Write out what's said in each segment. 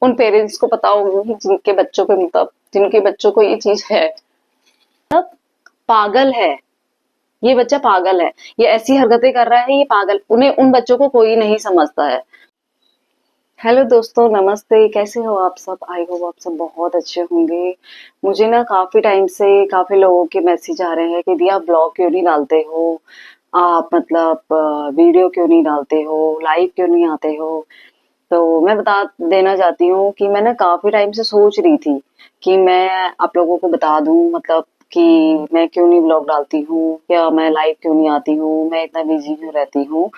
उन पेरेंट्स को पता होगी जिनके बच्चों पे मतलब जिनके बच्चों को ये चीज है। मतलब पागल है, ये बच्चा पागल है, ये ऐसी हरकतें कर रहा है, ये पागल, उन्हें उन बच्चों को कोई नहीं समझता है। हेलो दोस्तों, नमस्ते, कैसे हो आप सब? आई होप आप सब बहुत अच्छे होंगे। मुझे ना काफी टाइम से काफी लोगों के मैसेज आ रहे हैं कि दी आप ब्लॉग क्यों नहीं डालते हो, आप मतलब वीडियो क्यों नहीं डालते हो, लाइव क्यों नहीं आते हो। तो मैं बता देना चाहती हूँ कि मैं ना काफी टाइम से सोच रही थी कि मैं आप लोगों को बता दूं, मतलब कि मैं क्यों नहीं ब्लॉग डालती हूँ, या मैं लाइव क्यों नहीं आती हूँ, मैं इतना बिजी क्यों रहती हूँ।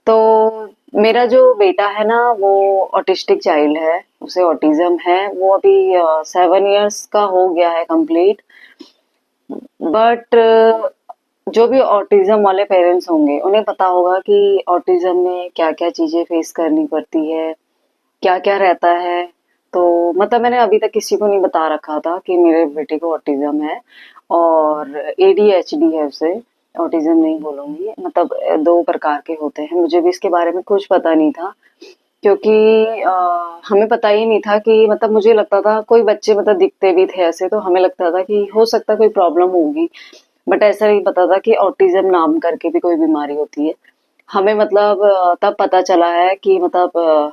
तो मेरा जो बेटा है ना, वो ऑटिस्टिक चाइल्ड है, उसे ऑटिज्म है। वो अभी 7 इयर्स का हो गया है कंप्लीट। बट जो भी ऑटिज्म वाले पेरेंट्स होंगे उन्हें पता होगा कि ऑटिज्म में क्या क्या चीजें फेस करनी पड़ती है, क्या क्या रहता है। तो मतलब मैंने अभी तक किसी को नहीं बता रखा था कि मेरे बेटे को ऑटिज्म है, और एडीएचडी है उसे। ऑटिज्म नहीं बोलूंगी, मतलब दो प्रकार के होते हैं। मुझे भी इसके बारे में कुछ पता नहीं था, क्योंकि हमें पता ही नहीं था कि मतलब मुझे लगता था कोई बच्चे मतलब दिखते भी थे ऐसे, तो हमें लगता था कि हो सकता है कोई प्रॉब्लम होगी। बट ऐसा नहीं पता था कि ऑटिज्म नाम करके भी कोई बीमारी होती है। हमें मतलब तब पता चला है कि मतलब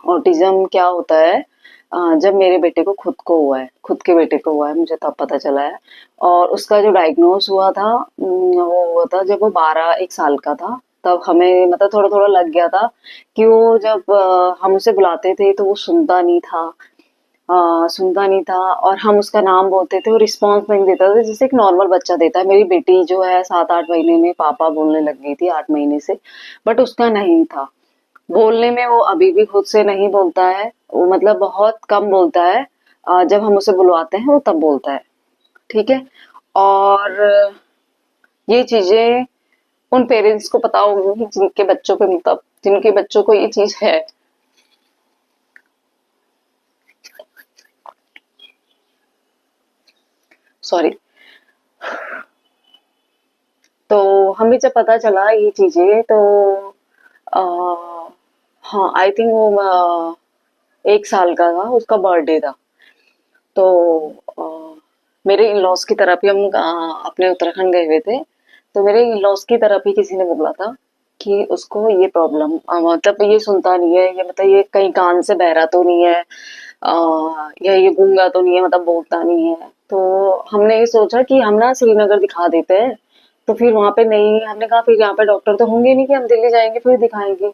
ऑटिज्म क्या होता है। जब मेरे बेटे को खुद को हुआ है, खुद के बेटे को हुआ है, मुझे तब पता चला है। और उसका जो डायग्नोस हुआ था, वो हुआ था जब वो 12 1 साल का था। तब हमें मतलब थोड़ा थोड़ा लग गया था कि वो जब हम उसे बुलाते थे तो वो सुनता नहीं था। सुनता नहीं था, और हम उसका नाम बोलते थे, वो रिस्पॉन्स नहीं देता था जैसे एक नॉर्मल बच्चा देता है। मेरी बेटी जो है 7 8 महीने में पापा बोलने लग गई थी, 8 महीने से। बट उसका नहीं था बोलने में, वो अभी भी खुद से नहीं बोलता है। वो मतलब बहुत कम बोलता है। जब हम उसे बुलवाते हैं वो तब बोलता है। ठीक है। और ये चीजें उन पेरेंट्स को पता होगी जिनके बच्चों पे मतलब जिनके बच्चों को ये चीज है। सॉरी। तो हमें जब पता चला ये चीजें, तो आ, हाँ, आई थिंक वो 1 साल का था, उसका बर्थडे था। तो अ, मेरे इन लॉज की तरफ ही हम अपने उत्तराखंड गए हुए थे। तो मेरे इन लॉज की तरफ ही किसी ने बोला था कि उसको ये प्रॉब्लम, मतलब ये सुनता नहीं है, ये मतलब ये कहीं कान से बहरा तो नहीं है, या ये गूंगा तो नहीं है, मतलब बोलता नहीं है। तो हमने ये सोचा कि हम ना श्रीनगर दिखा देते हैं। तो फिर वहां पे नहीं, हमने कहा फिर यहाँ पे डॉक्टर तो होंगे नहीं कि हम दिल्ली जाएंगे फिर दिखाएंगे।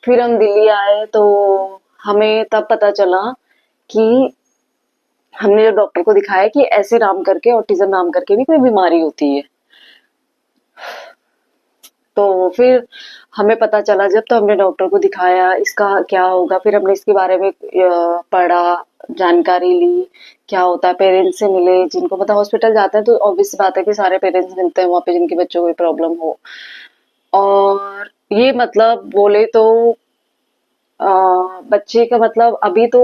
फिर हम दिल्ली आए तो हमें तब पता चला कि हमने जब डॉक्टर को दिखाया कि ऐसे नाम करके, ऑटिज्म नाम करके भी कोई बीमारी होती है। तो फिर हमें पता चला जब, तो हमने डॉक्टर को दिखाया इसका क्या होगा। फिर हमने इसके बारे में पढ़ा, जानकारी ली, क्या होता है। पेरेंट्स से मिले, जिनको मतलब हॉस्पिटल जाते हैं तो ऑब्वियस बात है कि सारे पेरेंट्स मिलते हैं वहां पे जिनके बच्चों को कोई प्रॉब्लम हो। और ये मतलब बोले तो बच्चे का मतलब अभी तो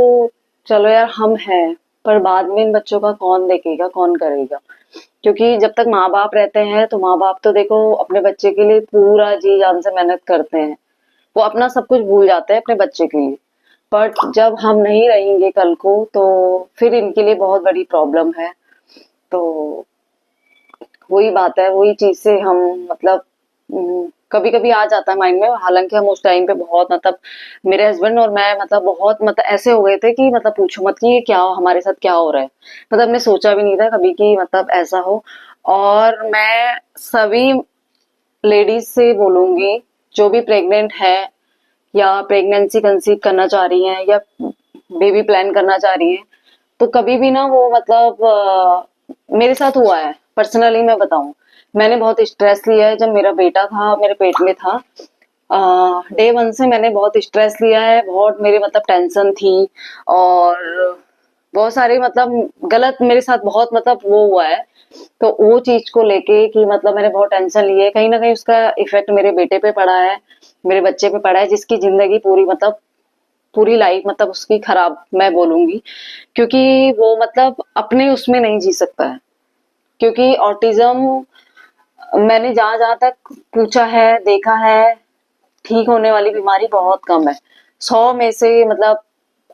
चलो यार हम हैं, पर बाद में इन बच्चों का कौन देखेगा, कौन करेगा। क्योंकि जब तक माँ बाप रहते हैं तो माँ बाप तो देखो अपने बच्चे के लिए पूरा जी जान से मेहनत करते हैं। वो अपना सब कुछ भूल जाते हैं अपने बच्चे के लिए। बट जब हम नहीं रहेंगे कल को, तो फिर इनके लिए बहुत बड़ी प्रॉब्लम है। तो वही बात है, वही चीज से हम मतलब कभी कभी आ जाता है माइंड में। हालांकि हम उस टाइम पे बहुत मतलब मेरे हस्बैंड और मैं मतलब बहुत मतलब ऐसे हो गए थे कि मतलब पूछो मत कि ये क्या हमारे साथ क्या हो रहा है। मतलब हमने सोचा भी नहीं था कभी कि मतलब ऐसा हो। और मैं सभी लेडीज से बोलूंगी जो भी प्रेग्नेंट है, या प्रेगनेंसी कंसीव करना चाह रही हैं, या बेबी प्लान करना चाह रही है, तो कभी भी ना वो मतलब मेरे साथ हुआ है पर्सनली मैं बताऊं। मैंने बहुत स्ट्रेस लिया है जब मेरा बेटा था मेरे पेट में था। डे वन से मैंने बहुत स्ट्रेस लिया है, बहुत मेरे मतलब टेंशन थी। और बहुत सारे मतलब गलत मेरे साथ बहुत मतलब वो हुआ है। तो वो चीज को लेके कि मतलब मैंने बहुत टेंशन ली है, कहीं ना कहीं उसका इफेक्ट मेरे बेटे पे पड़ा है, मेरे बच्चे पे पड़ा है, जिसकी जिंदगी पूरी मतलब पूरी लाइफ मतलब उसकी खराब मैं बोलूंगी। क्योंकि वो मतलब अपने उसमें नहीं जी सकता है। क्योंकि ऑटिज्म मैंने जहां जहां तक पूछा है, देखा है, ठीक होने वाली बीमारी बहुत कम है। 100 में से मतलब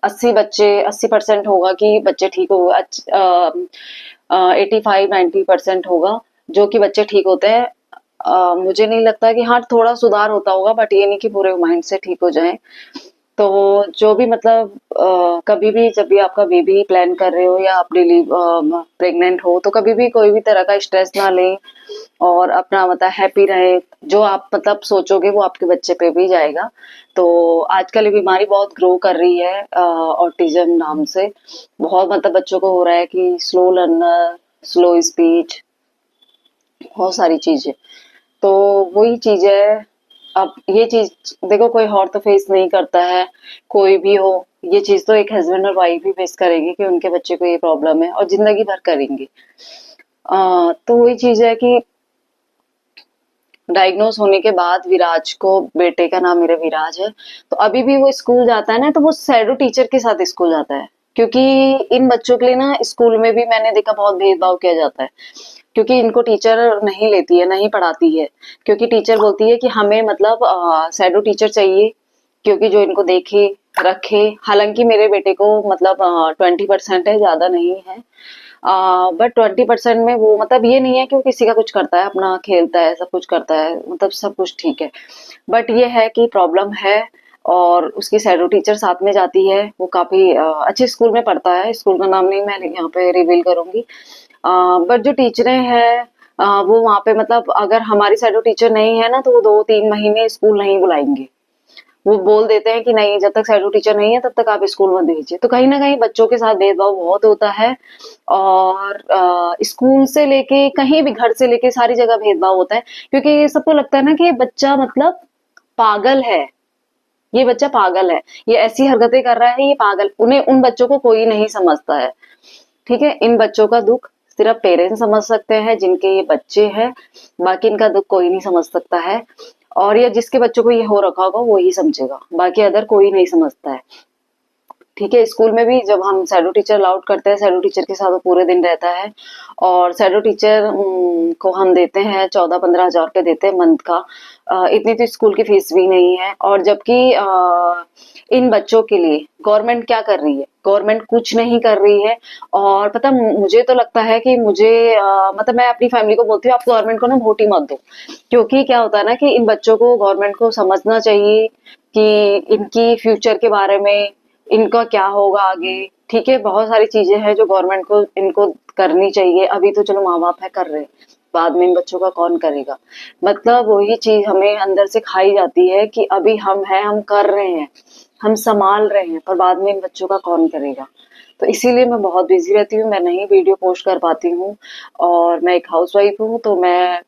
80% होगा कि बच्चे ठीक होगा, 85-90% होगा जो कि बच्चे ठीक होते हैं। मुझे नहीं लगता कि हाँ थोड़ा सुधार होता होगा, बट ये नहीं कि पूरे माइंड से ठीक हो जाए। तो जो भी मतलब कभी भी जब भी आपका बेबी प्लान कर रहे हो या आप प्रेग्नेंट हो, तो कभी भी कोई भी तरह का स्ट्रेस ना लें और अपना मतलब हैप्पी रहे। जो आप मतलब सोचोगे वो आपके बच्चे पे भी जाएगा। तो आजकल ये बीमारी बहुत ग्रो कर रही है, ऑटिज्म नाम से। बहुत मतलब बच्चों को हो रहा है कि स्लो लर्नर, स्लो स्पीच, बहुत सारी चीजें। तो वही चीज है। अब ये चीज देखो, कोई और तो फेस नहीं करता है, कोई भी हो। ये चीज तो एक हस्बैंड और वाइफ भी फेस करेगी कि उनके बच्चे को ये प्रॉब्लम है, और जिंदगी भर करेंगे। तो वही चीज है कि डायग्नोस होने के बाद विराज को, बेटे का नाम मेरा विराज है, तो अभी भी वो स्कूल जाता है ना, तो वो शैडो टीचर के साथ स्कूल जाता है। क्योंकि इन बच्चों के लिए ना स्कूल में भी मैंने देखा बहुत भेदभाव किया जाता है, क्योंकि इनको टीचर नहीं लेती है, नहीं पढ़ाती है। क्योंकि टीचर बोलती है कि हमें मतलब शैडो टीचर चाहिए, क्योंकि जो इनको देखे रखे। हालांकि मेरे बेटे को मतलब 20% है, ज्यादा नहीं है। बट 20% में वो मतलब ये नहीं है कि वो किसी का कुछ करता है, अपना खेलता है, सब कुछ करता है, मतलब सब कुछ ठीक है। बट ये है कि प्रॉब्लम है। और उसकी शैडो टीचर साथ में जाती है, वो काफी अच्छे स्कूल में पढ़ता है। स्कूल का नाम नहीं मैं यहाँ पे रिवील करूंगी। बट जो टीचरें हैं वो वहाँ पे मतलब अगर हमारी शैडो टीचर नहीं है ना, तो वो 2-3 महीने स्कूल नहीं बुलाएंगे। वो बोल देते हैं कि नहीं, जब तक शैडो टीचर नहीं है तब तक आप स्कूल मत भेजिए। तो कहीं ना कहीं बच्चों के साथ भेदभाव बहुत होता है। और स्कूल से लेके कहीं भी, घर से लेके सारी जगह भेदभाव होता है। क्योंकि सबको लगता है ना कि ये बच्चा मतलब पागल है, ये बच्चा पागल है, ये ऐसी हरकतें कर रहा है, ये पागल। उन्हें, उन बच्चों को कोई नहीं समझता है। ठीक है, इन बच्चों का दुख सिर्फ पेरेंट्स समझ सकते हैं जिनके ये बच्चे हैं। बाकी इनका दुख कोई नहीं समझ सकता है। और या जिसके बच्चों को ये हो रखा होगा वो ही समझेगा, बाकी अदर कोई नहीं समझता है। ठीक है, स्कूल में भी जब हम शैडो टीचर अलाउड करते हैं, शैडो टीचर के साथ वो पूरे दिन रहता है। और शैडो टीचर को हम देते हैं 14-15 हजार रुपए देते हैं मंथ का। इतनी तो स्कूल की फीस भी नहीं है। और जबकि इन बच्चों के लिए गवर्नमेंट क्या कर रही है? गवर्नमेंट कुछ नहीं कर रही है। और पता, मुझे तो लगता है कि मुझे मतलब मैं अपनी फैमिली को बोलती हूँ, आप गवर्नमेंट को ना वोट ही मत दो। क्योंकि क्या होता है ना कि इन बच्चों को गवर्नमेंट को समझना चाहिए कि इनकी फ्यूचर के बारे में, इनका क्या होगा आगे। ठीक है, बहुत सारी चीजें हैं जो गवर्नमेंट को इनको करनी चाहिए। अभी तो चलो माँ बाप है, कर रहे हैं, बाद में इन बच्चों का कौन करेगा? मतलब वही चीज हमें अंदर से खाई जाती है कि अभी हम हैं, हम कर रहे हैं, हम संभाल रहे हैं, पर बाद में इन बच्चों का कौन करेगा? तो इसीलिए मैं बहुत बिजी रहती हूँ, मैं नहीं वीडियो पोस्ट कर पाती हूँ। और मैं एक हाउसवाइफ हूँ, तो मैं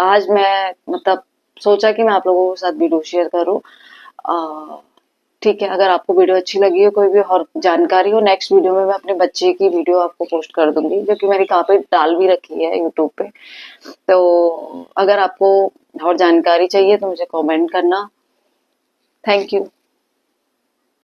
आज मैं मतलब सोचा कि मैं आप लोगों के साथ वीडियो शेयर करूँ। ठीक है, अगर आपको वीडियो अच्छी लगी हो, कोई भी और जानकारी हो, नेक्स्ट वीडियो में मैं अपने बच्चे की वीडियो आपको पोस्ट कर दूंगी, जो कि मैंने काफी डाल भी रखी है यूट्यूब पे। तो अगर आपको और जानकारी चाहिए तो मुझे कमेंट करना। Thank you.